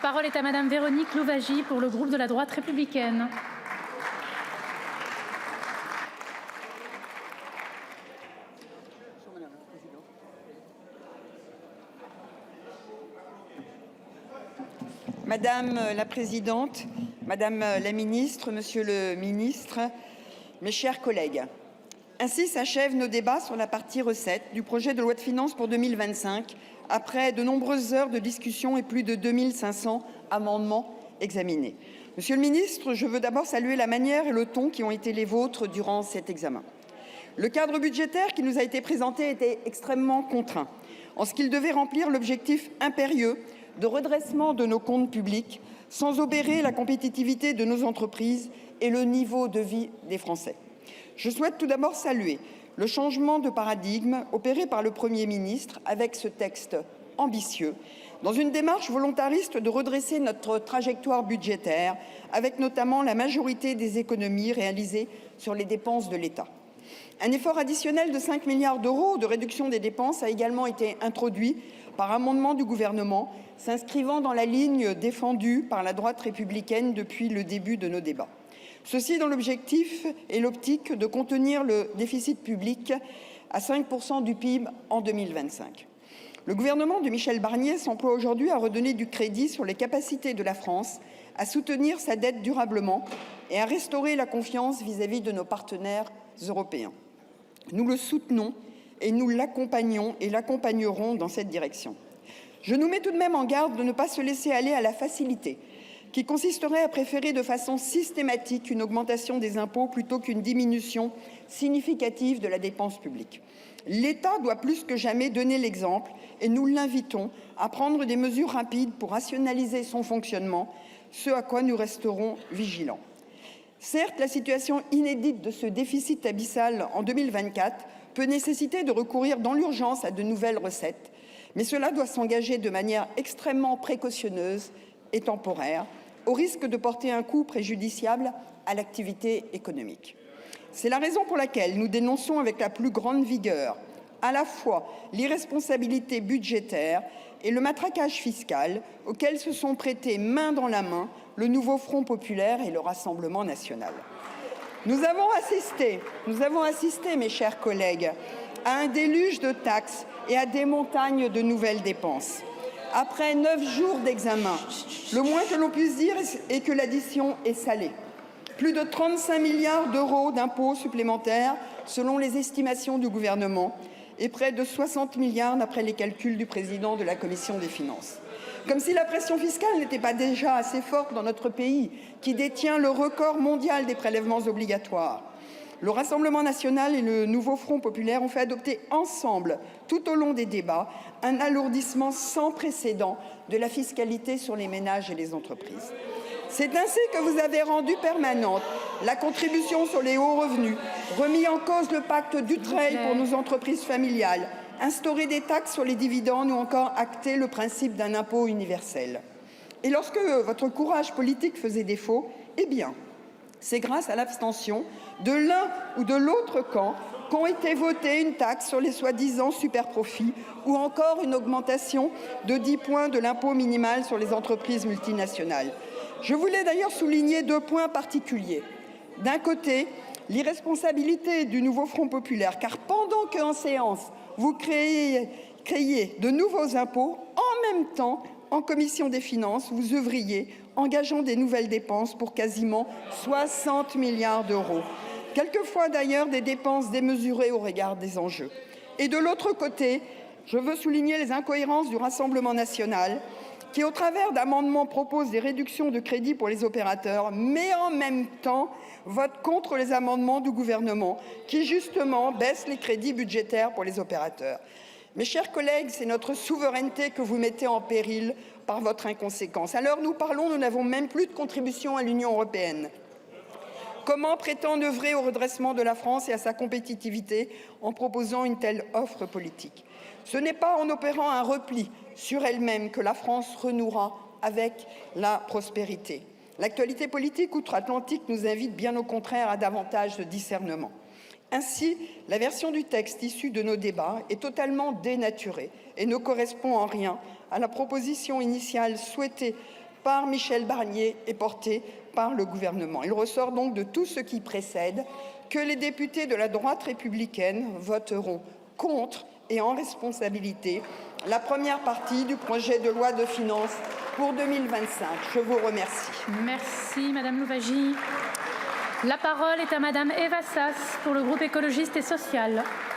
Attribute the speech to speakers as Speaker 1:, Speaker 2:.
Speaker 1: parole est à Madame Véronique Louwagie pour le groupe de la droite républicaine.
Speaker 2: Madame la Présidente, Madame la Ministre, Monsieur le Ministre, mes chers collègues, ainsi s'achèvent nos débats sur la partie recettes du projet de loi de finances pour 2025, après de nombreuses heures de discussion et plus de 2500 amendements examinés. Monsieur le Ministre, je veux d'abord saluer la manière et le ton qui ont été les vôtres durant cet examen. Le cadre budgétaire qui nous a été présenté était extrêmement contraint, en ce qu'il devait remplir l'objectif impérieux de redressement de nos comptes publics sans obérer la compétitivité de nos entreprises et le niveau de vie des Français. Je souhaite tout d'abord saluer le changement de paradigme opéré par le Premier ministre avec ce texte ambitieux, dans une démarche volontariste de redresser notre trajectoire budgétaire, avec notamment la majorité des économies réalisées sur les dépenses de l'État. Un effort additionnel de 5 milliards d'euros de réduction des dépenses a également été introduit par amendement du gouvernement, s'inscrivant dans la ligne défendue par la droite républicaine depuis le début de nos débats. Ceci dans l'objectif et l'optique de contenir le déficit public à 5% du PIB en 2025. Le gouvernement de Michel Barnier s'emploie aujourd'hui à redonner du crédit sur les capacités de la France à soutenir sa dette durablement et à restaurer la confiance vis-à-vis de nos partenaires européens. Nous le soutenons et nous l'accompagnons et l'accompagnerons dans cette direction. Je nous mets tout de même en garde de ne pas se laisser aller à la facilité, qui consisterait à préférer de façon systématique une augmentation des impôts plutôt qu'une diminution significative de la dépense publique. L'État doit plus que jamais donner l'exemple et nous l'invitons à prendre des mesures rapides pour rationaliser son fonctionnement, ce à quoi nous resterons vigilants. Certes, la situation inédite de ce déficit abyssal en 2024 peut nécessiter de recourir dans l'urgence à de nouvelles recettes, mais cela doit s'engager de manière extrêmement précautionneuse et temporaire, au risque de porter un coup préjudiciable à l'activité économique. C'est la raison pour laquelle nous dénonçons avec la plus grande vigueur à la fois l'irresponsabilité budgétaire et le matraquage fiscal auquel se sont prêtés main dans la main le nouveau Front populaire et le Rassemblement national. Nous avons assisté, mes chers collègues, à un déluge de taxes et à des montagnes de nouvelles dépenses. Après 9 jours d'examen, le moins que l'on puisse dire est que l'addition est salée. Plus de 35 milliards d'euros d'impôts supplémentaires selon les estimations du gouvernement et près de 60 milliards d'après les calculs du président de la Commission des finances. Comme si la pression fiscale n'était pas déjà assez forte dans notre pays, qui détient le record mondial des prélèvements obligatoires. Le Rassemblement national et le nouveau Front populaire ont fait adopter ensemble, tout au long des débats, un alourdissement sans précédent de la fiscalité sur les ménages et les entreprises. C'est ainsi que vous avez rendu permanente la contribution sur les hauts revenus, remis en cause le pacte Dutreil pour nos entreprises familiales, instauré des taxes sur les dividendes ou encore acté le principe d'un impôt universel. Et lorsque votre courage politique faisait défaut, eh bien, c'est grâce à l'abstention de l'un ou de l'autre camp qu'ont été votées une taxe sur les soi-disant superprofits ou encore une augmentation de 10 points de l'impôt minimal sur les entreprises multinationales. Je voulais d'ailleurs souligner 2 points particuliers. D'un côté, l'irresponsabilité du nouveau Front populaire, car pendant qu'en séance, vous créiez de nouveaux impôts, en même temps, en commission des finances, vous œuvriez, engageant des nouvelles dépenses pour quasiment 60 milliards d'euros. Quelquefois d'ailleurs des dépenses démesurées au regard des enjeux. Et de l'autre côté, je veux souligner les incohérences du Rassemblement national, qui, au travers d'amendements, propose des réductions de crédits pour les opérateurs, mais en même temps vote contre les amendements du gouvernement qui, justement, baissent les crédits budgétaires pour les opérateurs. Mes chers collègues, c'est notre souveraineté que vous mettez en péril par votre inconséquence. À l'heure où nous parlons, nous n'avons même plus de contribution à l'Union européenne. Comment prétendre œuvrer au redressement de la France et à sa compétitivité en proposant une telle offre politique? Ce n'est pas en opérant un repli sur elle-même que la France renouera avec la prospérité. L'actualité politique outre-Atlantique nous invite bien au contraire à davantage de discernement. Ainsi, la version du texte issue de nos débats est totalement dénaturée et ne correspond en rien à la proposition initiale souhaitée par Michel Barnier et porté par le gouvernement. Il ressort donc de tout ce qui précède que les députés de la droite républicaine voteront contre et en responsabilité la première partie du projet de loi de finances pour 2025. Je vous remercie.
Speaker 1: Merci Madame Louwagie. La parole est à Madame Eva Sas pour le groupe écologiste et social.